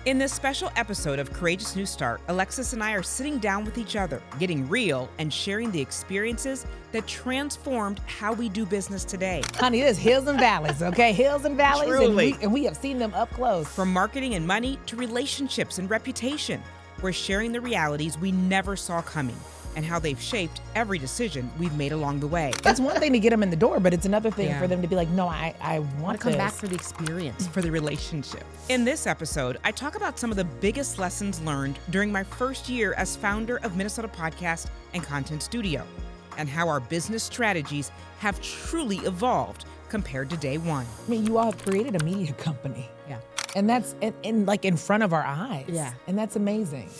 In this special episode of Courageous New Start, Alexis and I are sitting down with each other, getting real and sharing the experiences that transformed how we do business today. Honey, there's hills and valleys, okay? Hills and valleys. Truly. And we have seen them up close. From marketing and money to relationships and reputation, we're sharing the realities we never saw coming and how they've shaped every decision we've made along the way. It's one thing to get them in the door, but it's another thing for them to be like, no, I want to come back for the experience, for the relationship. In this episode, I talk about some of the biggest lessons learned during my first year as founder of Minnesota Podcast and Content Studio, and how our business strategies have truly evolved compared to day one. I mean, you all have created a media company. Yeah. And that's in front of our eyes. Yeah. And that's amazing.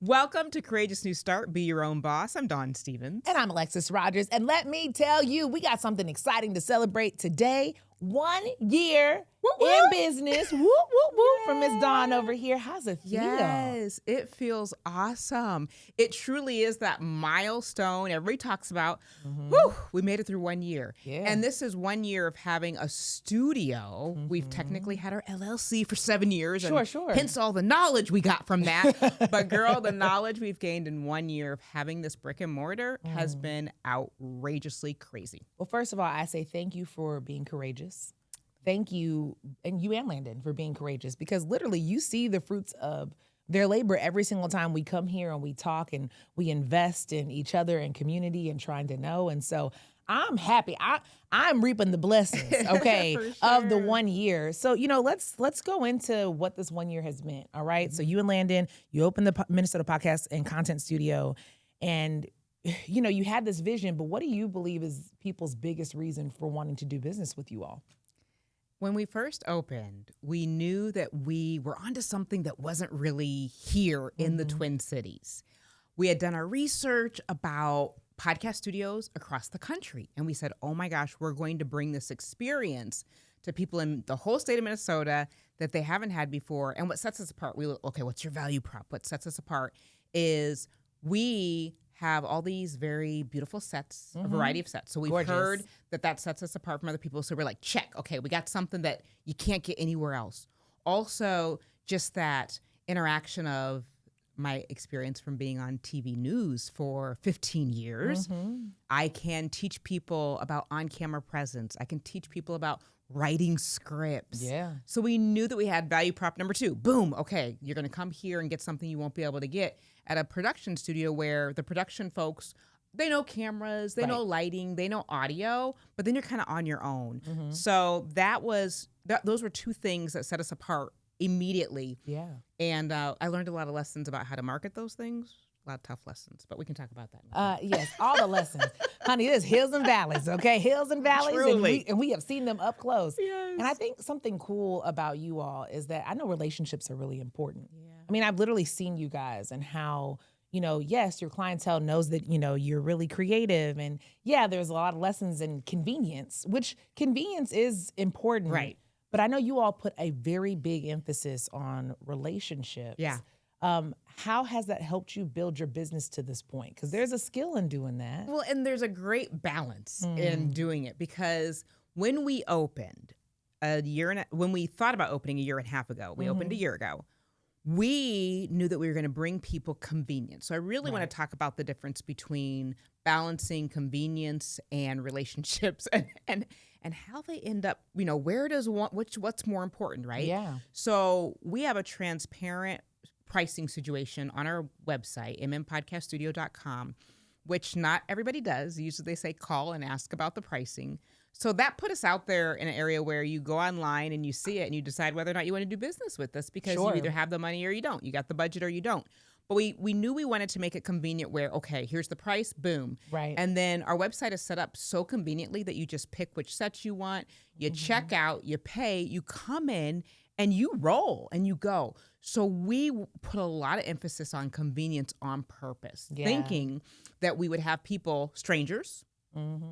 Welcome to Courageous New Start, Be Your Own Boss. I'm Dawn Stevens. And I'm Alexis Rogers. And let me tell you, we got something exciting to celebrate today. 1 year in business. Whoop, whoop, whoop from Miss Dawn over here. How's it feel? Yes, it feels awesome. It truly is that milestone everybody talks about. Whew, we made it through 1 year. Yeah. And this is 1 year of having a studio. We've technically had our LLC for 7 years. Sure. Hence all the knowledge we got from that. But girl, the knowledge we've gained in 1 year of having this brick and mortar has been outrageously crazy. Well, first of all, I say thank you for being courageous. Thank you, and you and Landon, for being courageous, because literally you see the fruits of their labor every single time we come here and we talk and we invest in each other and community and trying to know. And so I'm happy. I'm reaping the blessings, okay, of the 1 year. So, let's go into what this 1 year has meant, all right? So you and Landon, you opened the Minnesota Podcast and Content Studio, and you had this vision, but what do you believe is people's biggest reason for wanting to do business with you all? When we first opened, we knew that we were onto something that wasn't really here in the Twin Cities. We had done our research about podcast studios across the country, and we said, oh my gosh, we're going to bring this experience to people in the whole state of Minnesota that they haven't had before. And what sets us apart, what's your value prop? What sets us apart is we have all these very beautiful sets, a variety of sets. So we've heard that sets us apart from other people. So we're like, check, okay, we got something that you can't get anywhere else. Also, just that interaction of my experience from being on TV news for 15 years. I can teach people about on-camera presence. I can teach people about writing scripts. Yeah. So we knew that we had value prop number 2. Boom. Okay, you're going to come here and get something you won't be able to get at a production studio where the production folks, they know cameras, they know lighting, they know audio, but then you're kind of on your own. So those were 2 things that set us apart immediately. Yeah. And I learned a lot of lessons about how to market those things. A lot of tough lessons, but we can talk about that. Yes, all the lessons. Honey, there's hills and valleys, okay? Hills and valleys. Truly. And we have seen them up close. Yes. And I think something cool about you all is that I know relationships are really important. Yeah. I mean, I've literally seen you guys and how, yes, your clientele knows that, you're really creative. And yeah, there's a lot of lessons in convenience, which convenience is important. Right. But I know you all put a very big emphasis on relationships. Yeah. How has that helped you build your business to this point? Because there's a skill in doing that. Well, and there's a great balance in doing it, because when we opened when we thought about opening a year and a half ago, we opened a year ago, we knew that we were going to bring people convenience. So I really want to talk about the difference between balancing convenience and relationships and how they end up, where does what's more important, right? Yeah. So we have a transparent pricing situation on our website, mmpodcaststudio.com, which not everybody does. Usually they say call and ask about the pricing. So that put us out there in an area where you go online and you see it and you decide whether or not you want to do business with us, because you either have the money or you don't. You got the budget or you don't. But we knew we wanted to make it convenient where, okay, here's the price, boom. Right. And then our website is set up so conveniently that you just pick which sets you want, you check out, you pay, you come in, and you roll and you go. So we put a lot of emphasis on convenience on purpose, thinking that we would have people, strangers,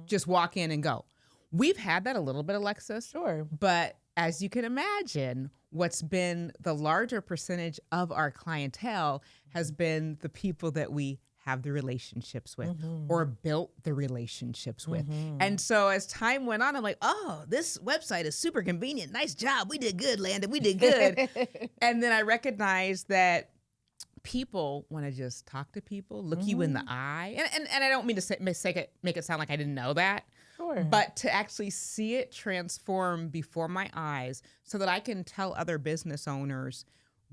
just walk in and go. We've had that a little bit, Alexis. Sure. But as you can imagine, what's been the larger percentage of our clientele has been the people that we have the relationships with Mm-hmm. or built the relationships with. Mm-hmm. And so as time went on, I'm like, oh, this website is super convenient. Nice job. We did good, Landon. We did good. And then I recognized that people want to just talk to people, look you in the eye. And I don't mean to make it sound like I didn't know that. Sure. But to actually see it transform before my eyes so that I can tell other business owners,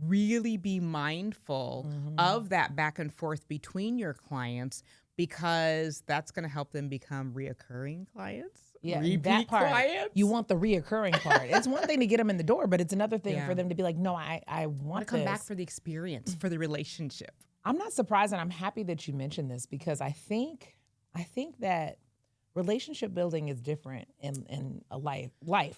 really be mindful of that back and forth between your clients, because that's going to help them become reoccurring clients. Yeah, repeat that part. clients. You want the reoccurring part. It's one thing to get them in the door, but it's another thing Yeah. for them to be like, no, I want want to come back this. for the experience, for the relationship. I'm not surprised, and I'm happy that you mentioned this, because I think that relationship building is different in a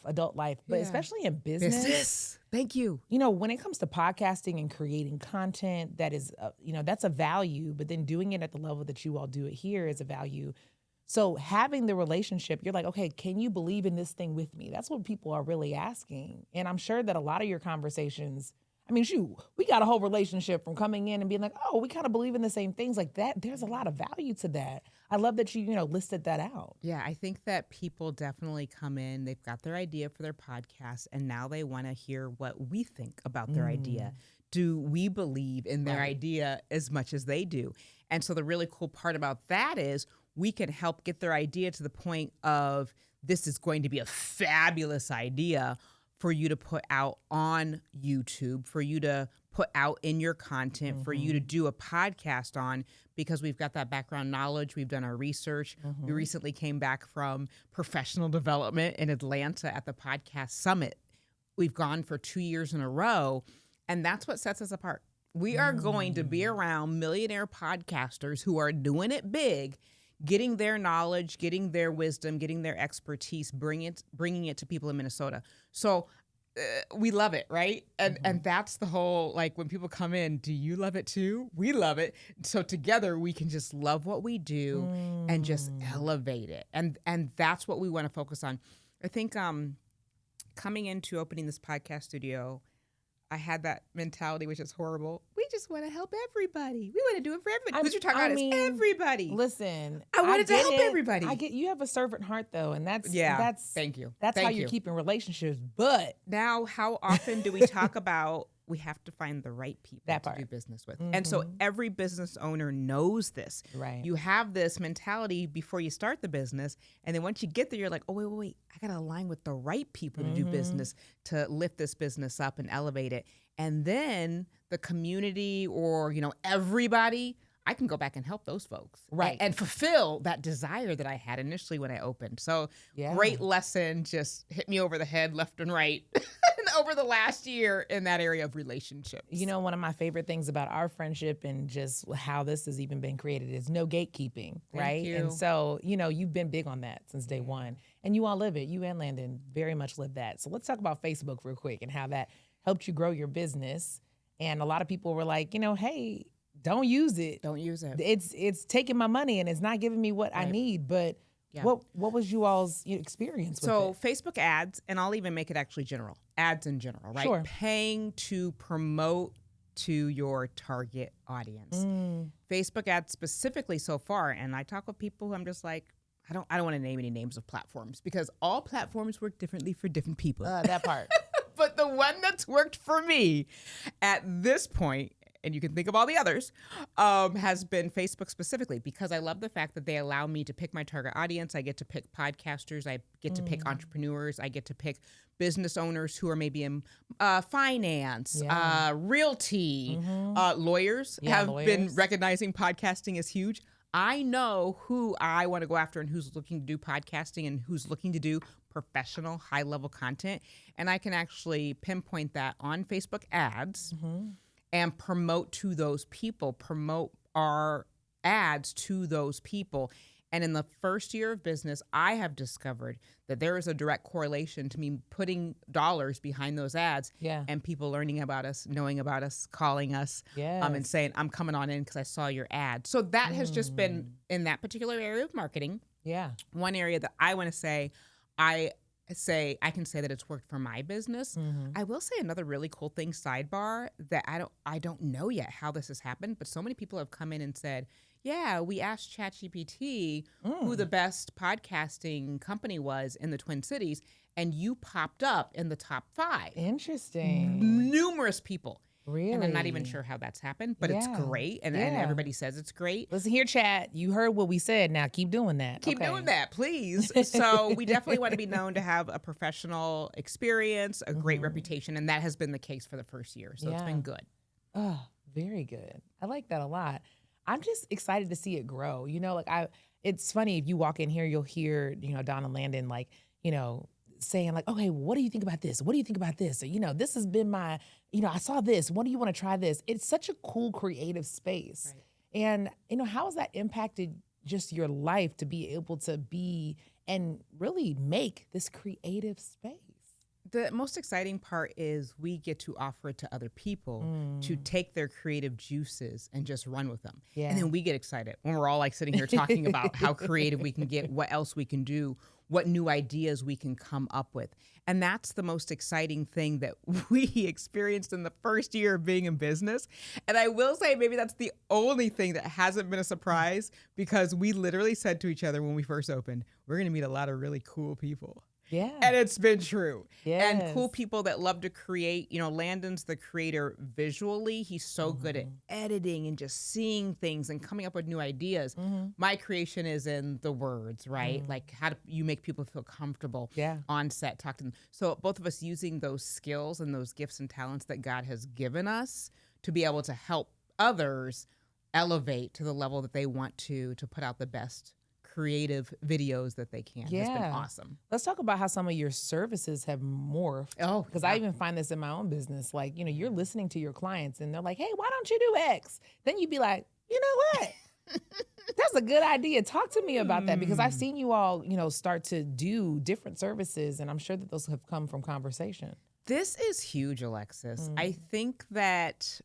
adult life, but Yeah. especially in business. Thank you. You know, when it comes to podcasting and creating content, that is, that's a value, but then doing it at the level that you all do it here is a value. So having the relationship, you're like, okay, can you believe in this thing with me? That's what people are really asking. And I'm sure that a lot of your conversations, I mean, shoot, we got a whole relationship from coming in and being like, oh, we kind of believe in the same things like that. There's a lot of value to that. I love that you listed that out. Yeah, I think that people definitely come in, they've got their idea for their podcast, and now they want to hear what we think about their idea. Do we believe in their idea as much as they do? And so the really cool part about that is we can help get their idea to the point of, this is going to be a fabulous idea for you to put out on YouTube, for you to put out in your content, for you to do a podcast on, because we've got that background knowledge. We've done our research. We recently came back from professional development in Atlanta at the Podcast Summit. We've gone for 2 years in a row, and that's what sets us apart. We are going to be around millionaire podcasters who are doing it big, getting their knowledge, getting their wisdom, getting their expertise, bringing it to people in Minnesota. So we love it, right? And that's the whole, like, when people come in, do you love it too? We love it. So together we can just love what we do and just elevate it. And that's what we want to focus on. I think coming into opening this podcast studio, I had that mentality, which is horrible. We just want to help everybody. We want to do it for everybody. What you're talking about is everybody. Listen, I wanted to help everybody. I get you have a servant heart though, and that's Thank you. That's how you're keeping relationships. But now, how often do we talk about we have to find the right people to do business with? And so every business owner knows this. Right. You have this mentality before you start the business, and then once you get there, you're like, oh, wait. I got to align with the right people to do business, to lift this business up and elevate it. And then the community, or, everybody, I can go back and help those folks. Right. And fulfill that desire that I had initially when I opened. So great lesson, just hit me over the head left and right over the last year in that area of relationships. One of my favorite things about our friendship and just how this has even been created is no gatekeeping, right? Thank you. And so, you've been big on that since day one. And you all live it. You and Landon very much live that. So let's talk about Facebook real quick and how that helped you grow your business. And a lot of people were like, hey, don't use it. Don't use it. It's taking my money and it's not giving me what I need. But what was you all's experience with it? Facebook ads, and I'll even make it actually general. Ads in general, right? Sure. Paying to promote to your target audience. Facebook ads specifically so far, and I talk with people who I'm just like, I don't want to name any names of platforms, because all platforms work differently for different people. That part. But the one that's worked for me at this point, and you can think of all the others, has been Facebook specifically, because I love the fact that they allow me to pick my target audience. I get to pick podcasters. I get to pick entrepreneurs. I get to pick business owners who are maybe in finance, realty, lawyers been recognizing podcasting as huge. I know who I want to go after and who's looking to do podcasting and who's looking to do professional, high-level content. And I can actually pinpoint that on Facebook ads and promote to those people, promote our ads to those people. And in the first year of business, I have discovered that there is a direct correlation to me putting dollars behind those ads and people learning about us, knowing about us, calling us, and saying, I'm coming on in because I saw your ad. So that has just been in that particular area of marketing. Yeah. One area that I want to say, I can say that it's worked for my business. I will say another really cool thing, sidebar, that I don't know yet how this has happened, but so many people have come in and said, Yeah, we asked ChatGPT who the best podcasting company was in the Twin Cities, and you popped up in the top 5. Interesting. Numerous people. Really? And I'm not even sure how that's happened, but it's great. And everybody says it's great. Listen here, chat. You heard what we said. Now keep doing that. Keep doing that, please. So we definitely want to be known to have a professional experience, a great reputation. And that has been the case for the first year. So it's been good. Oh, very good. I like that a lot. I'm just excited to see it grow. You know, it's funny if you walk in here, you'll hear, Don and Landon, like, saying like, okay, what do you think about this? What do you think about this? Or, this has been my, I saw this. What do you want to try this? It's such a cool creative space. Right. And, how has that impacted just your life to be able to be and really make this creative space? The most exciting part is we get to offer it to other people to take their creative juices and just run with them. Yeah. And then we get excited when we're all like sitting here talking about how creative we can get, what else we can do, what new ideas we can come up with. And that's the most exciting thing that we experienced in the first year of being in business. And I will say maybe that's the only thing that hasn't been a surprise, because we literally said to each other when we first opened, we're going to meet a lot of really cool people. Yeah. And it's been true. Yes. And cool people that love to create. Landon's the creator visually. He's so good at editing and just seeing things and coming up with new ideas. My creation is in the words, right? Like, how do you make people feel comfortable on set, talk to them. So both of us using those skills and those gifts and talents that God has given us to be able to help others elevate to the level that they want to put out the best creative videos that they can. It's been awesome. Let's talk about how some of your services have morphed. Oh, because I even find this in my own business. Like, you're listening to your clients and they're like, hey, why don't you do X? Then you'd be like, you know what? That's a good idea. Talk to me about that, because I've seen you all, start to do different services, and I'm sure that those have come from conversation. This is huge, Alexis. I think that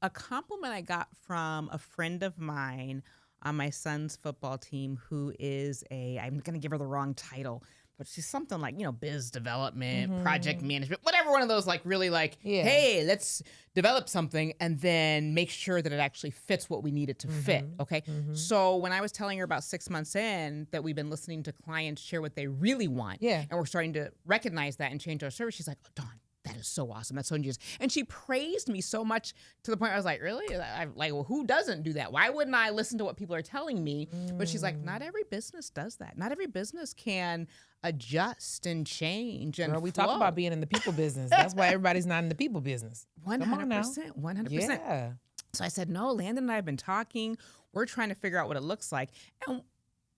a compliment I got from a friend of mine on my son's football team, who is I'm going to give her the wrong title, but she's something like, biz development, project management, whatever one of those, like really like, hey, let's develop something and then make sure that it actually fits what we need it to fit. Okay. So when I was telling her about 6 months in that we've been listening to clients share what they really want, and we're starting to recognize that and change our service, she's like, oh, Dawn, that is so awesome. That's so ingenious. And she praised me so much to the point I was like, really? I'm like, well, who doesn't do that? Why wouldn't I listen to what people are telling me? But she's like, not every business does that. Not every business can adjust and change and Girl, we talk about being in the people business. That's why everybody's not in the people business. 100%. 100%. Yeah. So I said, no, Landon and I have been talking. We're trying to figure out what it looks like. And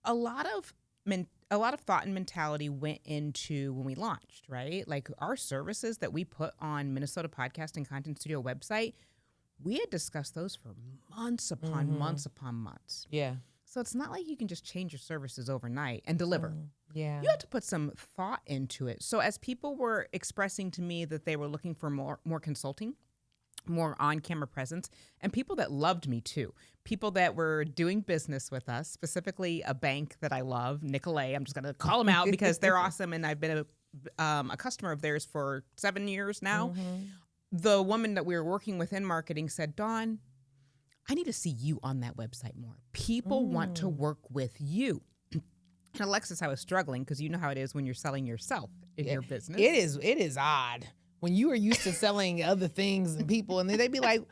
a lot of thought and mentality went into when we launched, right? Like our services that we put on Minnesota Podcast and Content Studio website, we had discussed those for months upon months upon months. Yeah. So it's not like you can just change your services overnight and deliver. Yeah. You have to put some thought into it. So as people were expressing to me that they were looking for more consulting, more on-camera presence, and people that loved me too. People that were doing business with us, specifically a bank that I love, Nicolet. I'm just going to call them out because they're awesome, and I've been a customer of theirs for 7 years now. The woman that we were working with in marketing said, Dawn, I need to see you on that website more. People want to work with you. And Alexis, I was struggling because you know how it is when you're selling yourself in your business. It is odd. When you are used to selling other things and people, and then they'd be like,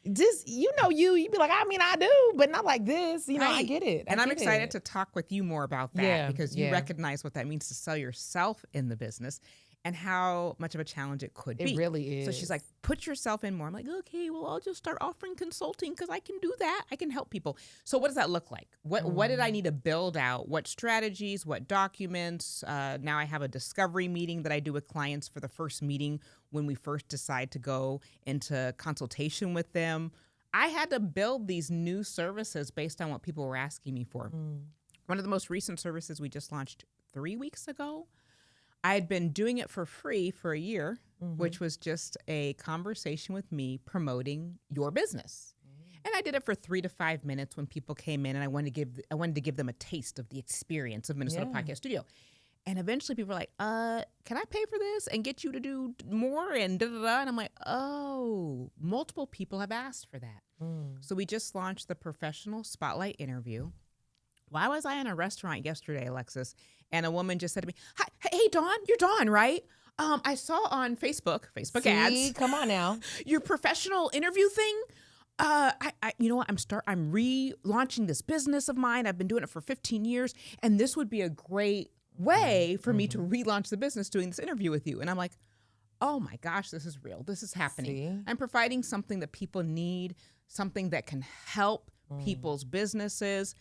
this, you'd be like, I mean, I do, but not like this. Right. I get it. And I'm excited to talk with you more about that because you recognize what that means to sell yourself in the business and how much of a challenge it could be. It really is. So she's like, put yourself in more. I'm like, okay, well, I'll just start offering consulting because I can do that. I can help people. So what does that look like? What did I need to build out? What strategies, what documents? Now I have a discovery meeting that I do with clients for the first meeting when we first decide to go into consultation with them. I had to build these new services based on what people were asking me for. One of the most recent services we just launched 3 weeks ago, I had been doing it for free for a year, which was just a conversation with me promoting your business. And I did it for 3 to 5 minutes when people came in, and I wanted to give them a taste of the experience of Minnesota Podcast Studio. And eventually people are like, can I pay for this and get you to do more and da-da-da? And I'm like, oh, multiple people have asked for that. So we just launched the professional spotlight interview. Why was I in a restaurant yesterday, Alexis? And a woman just said to me, "Hi, hey, Dawn, you're Dawn, right? I saw on Facebook See, ads, come on now. your professional interview thing. You know what? I'm relaunching this business of mine. I've been doing it for 15 years, and this would be a great way for me to relaunch the business doing this interview with you." And I'm like, oh my gosh, this is real. This is happening. See? I'm providing something that people need, something that can help people's businesses.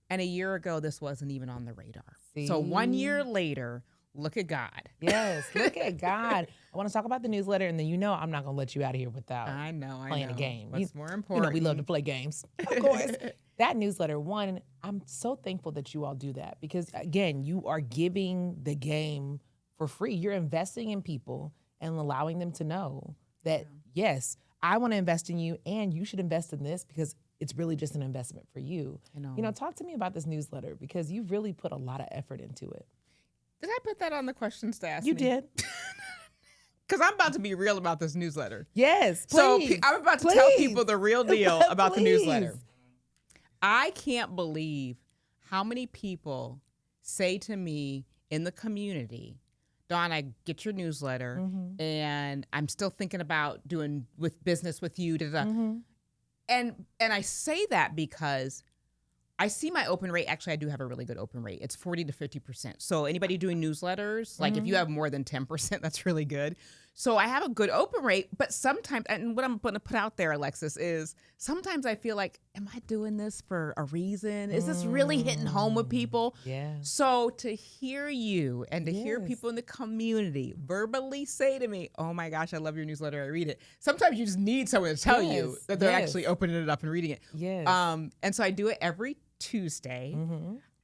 And a year ago, this wasn't even on the radar. See? So 1 year later, look at God. Yes, look at God. I want to talk about the newsletter, and then I'm not going to let you out of here without I know. playing a game. What's more important? We love to play games, of course. That newsletter, one, I'm so thankful that you all do that because, again, you are giving the game for free. You're investing in people and allowing them to know that, yes, I want to invest in you, and you should invest in this because it's really just an investment for you. I know. Talk to me about this newsletter because you've really put a lot of effort into it. Did I put that on the questions to ask You me? did. Because I'm about to be real about this newsletter. Yes, So please. I'm about to tell people the real deal about the newsletter. Please. I can't believe how many people say to me in the community, Dawn, I get your newsletter and I'm still thinking about doing business with you. And I say that because I see my open rate. Actually, I do have a really good open rate. It's 40 to 50%. So anybody doing newsletters, like if you have more than 10%, that's really good. So I have a good open rate, but sometimes, and what I'm going to put out there, Alexis, is sometimes I feel like, am I doing this for a reason? Is this really hitting home with people? Yeah. So to hear you and to hear people in the community verbally say to me, oh my gosh, I love your newsletter, I read it. Sometimes you just need someone to tell you that they're actually opening it up and reading it. Yes. And so I do it every Tuesday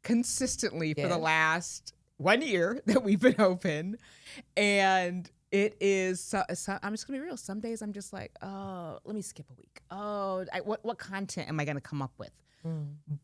consistently for the last 1 year that we've been open. And it is, I'm just going to be real. Some days I'm just like, oh, let me skip a week. Oh, what content am I going to come up with?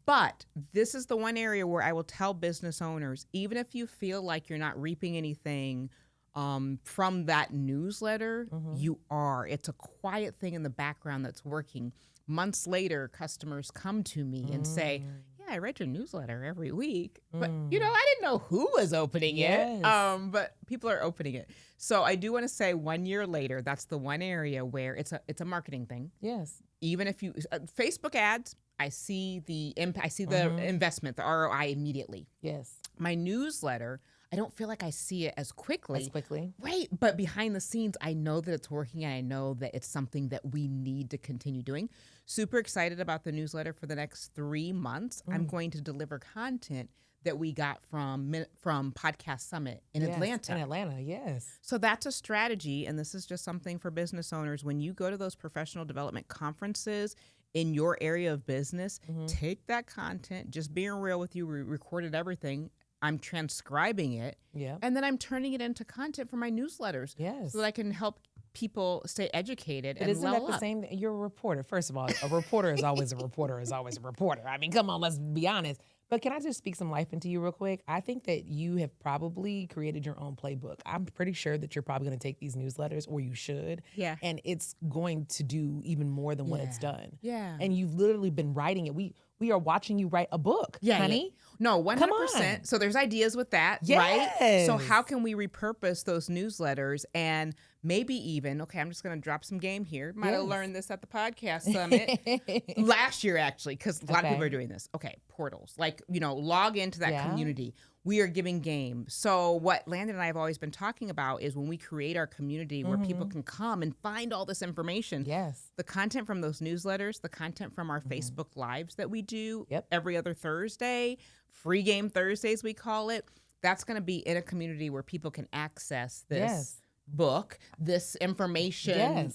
But this is the one area where I will tell business owners, even if you feel like you're not reaping anything from that newsletter, you are. It's a quiet thing in the background that's working. Months later, customers come to me and say, I read your newsletter every week, but I didn't know who was opening it. But people are opening it. So I do want to say 1 year later, that's the one area where it's a marketing thing. Yes. Even if you Facebook ads, I see the impact, I see the investment, the ROI immediately. Yes. My newsletter, I don't feel like I see it as quickly. Right. But behind the scenes, I know that it's working and I know that it's something that we need to continue doing. Super excited about the newsletter for the next 3 months. I'm going to deliver content that we got from Podcast Summit in Atlanta. In Atlanta, yes. So that's a strategy, and this is just something for business owners. When you go to those professional development conferences in your area of business, take that content, just being real with you, we recorded everything. I'm transcribing it, and then I'm turning it into content for my newsletters so that I can help people stay educated and isn't level that the up. same? You're a reporter. First of all, a reporter is always a reporter is always a reporter. I mean, come on, let's be honest. But can I just speak some life into you real quick? I think that you have probably created your own playbook. I'm pretty sure that you're probably going to take these newsletters, or you should. Yeah. And it's going to do even more than what it's done. Yeah. And you've literally been writing it. We are watching you write a book, honey. No, 100%. Come on. So there's ideas with that, right? So how can we repurpose those newsletters and maybe even, I'm just going to drop some game here. Might have learned this at the podcast summit last year, actually, because a lot of people are doing this. Portals, log into that community. We are giving game. So what Landon and I have always been talking about is when we create our community where people can come and find all this information. Yes. The content from those newsletters, the content from our Facebook Lives that we do every other Thursday, free game Thursdays we call it, that's going to be in a community where people can access this book, this information,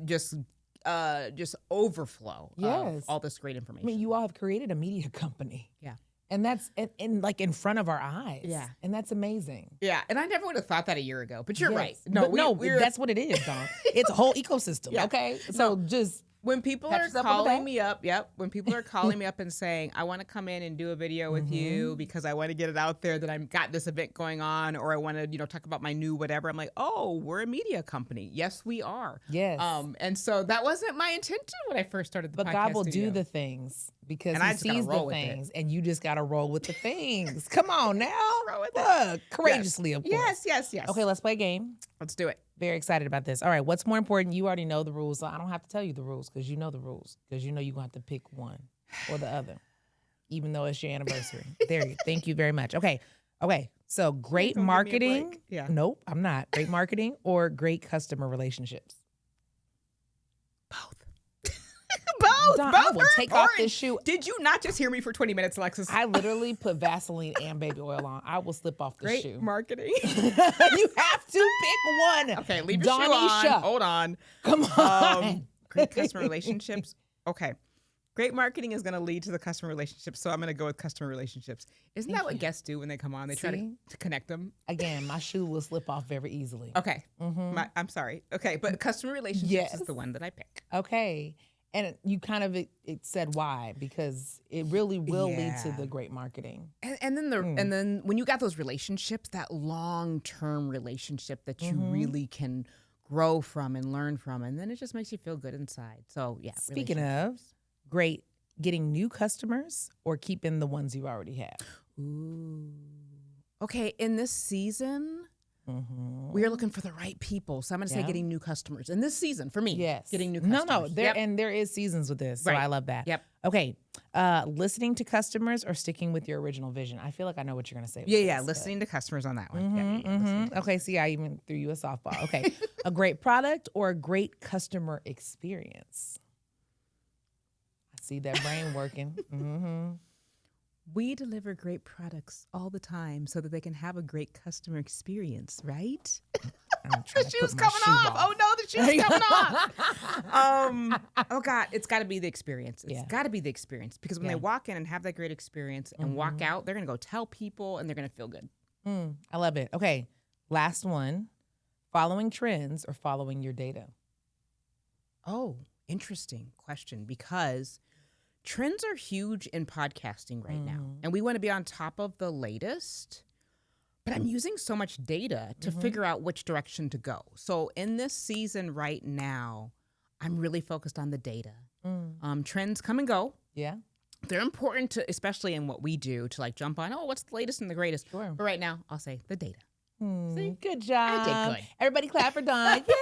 just overflow of all this great information. I mean, you all have created a media company. Yeah. And that's in front of our eyes. Yeah. And that's amazing. Yeah. And I never would have thought that a year ago, but you're right. No, that's what it is, Dawn. It's a whole ecosystem. Okay. So When people Pat are yourself on the calling back. me up, when people are calling me up and saying, I want to come in and do a video with you because I want to get it out there that I've got this event going on, or I want to, talk about my new whatever. I'm like, oh, we're a media company. Yes, we are. Yes. And so that wasn't my intention when I first started the podcast But God will studio. do the things because And I he just gotta sees the roll with it. things, and you just got to roll with the things. Come on now. Roll with it. Look, courageously, of course. Yes. Okay, let's play a game. Let's do it. Very excited about this. All right, what's more important? You already know the rules, so I don't have to tell you the rules because you know the rules because you know you're going to have to pick one or the other, even though it's your anniversary. Thank you very much. Okay. So great gonna give me a marketing. break. Yeah. Nope, I'm not. Great marketing or great customer relationships? Both. Dawn, Both I will are take off important. this shoe. Did you not just hear me for 20 minutes, Alexis? I literally put Vaseline and baby oil on. I will slip off the Great shoe. marketing. You have to pick one. Okay, leave your shoe on. Hold on. Come on. Great customer relationships. Okay. Great marketing is going to lead to the customer relationships, so I'm going to go with customer relationships. Isn't that what guests do when they come on? They try to connect them? Again, my shoe will slip off very easily. Okay. I'm sorry. Okay, but customer relationships is the one that I pick. Okay. And you kind of it said why, because it really will lead to the great marketing. And then when you got those relationships, that long-term relationship that you really can grow from and learn from, and then it just makes you feel good inside. So yeah. Speaking of great, getting new customers or keeping the ones you already have? Ooh. Okay, in this season, we are looking for the right people. So I'm going to say getting new customers. In this season, for me, getting new customers. And there is seasons with this, so I love that. Yep. Okay, listening to customers or sticking with your original vision? I feel like I know what you're going to say. Listening to customers on that one. Okay, see, I even threw you a softball. Okay, a great product or a great customer experience? I see that brain working. We deliver great products all the time so that they can have a great customer experience, right? The shoe's coming off. Oh no, the shoe's coming off. Oh God, it's got to be the experience. It's got to be the experience because when they walk in and have that great experience and walk out, they're gonna go tell people and they're gonna feel good. I love it. Okay, last one: following trends or following your data? Oh, interesting question because trends are huge in podcasting right now, and we want to be on top of the latest. But I'm using so much data to figure out which direction to go. So in this season right now, I'm really focused on the data. Trends come and go. Yeah. They're important to, especially in what we do, to like jump on, what's the latest and the greatest? Sure. But right now, I'll say the data. See? Good job. I did good. Everybody clap for Dawn. Yay!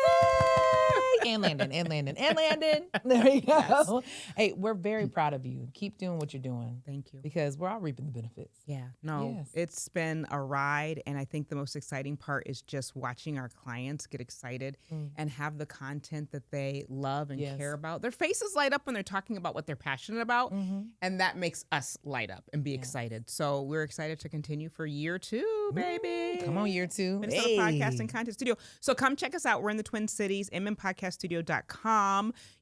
And Landon. There you go. Yes. Hey, we're very proud of you. Keep doing what you're doing. Thank you. Because we're all reaping the benefits. Yeah, no, it's been a ride. And I think the most exciting part is just watching our clients get excited and have the content that they love and care about. Their faces light up when they're talking about what they're passionate about. And that makes us light up and be excited. So we're excited to continue for year 2, baby. Come on, year 2. Minnesota Podcast and Content Studio. So come check us out. We're in the Twin Cities, mmnpodcaststudio.com.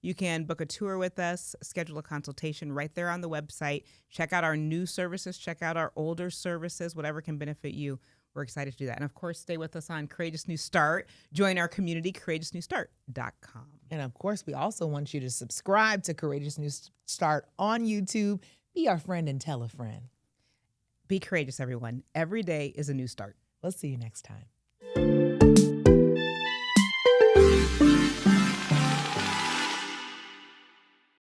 You can book a tour with us, schedule a consultation right there on the website. Check out our new services, check out our older services, whatever can benefit you. We're excited to do that. And of course, stay with us on Courageous New Start. Join our community, courageousnewstart.com. And of course, we also want you to subscribe to Courageous New Start on YouTube. Be our friend and tell a friend. Be courageous, everyone. Every day is a new start. We'll see you next time.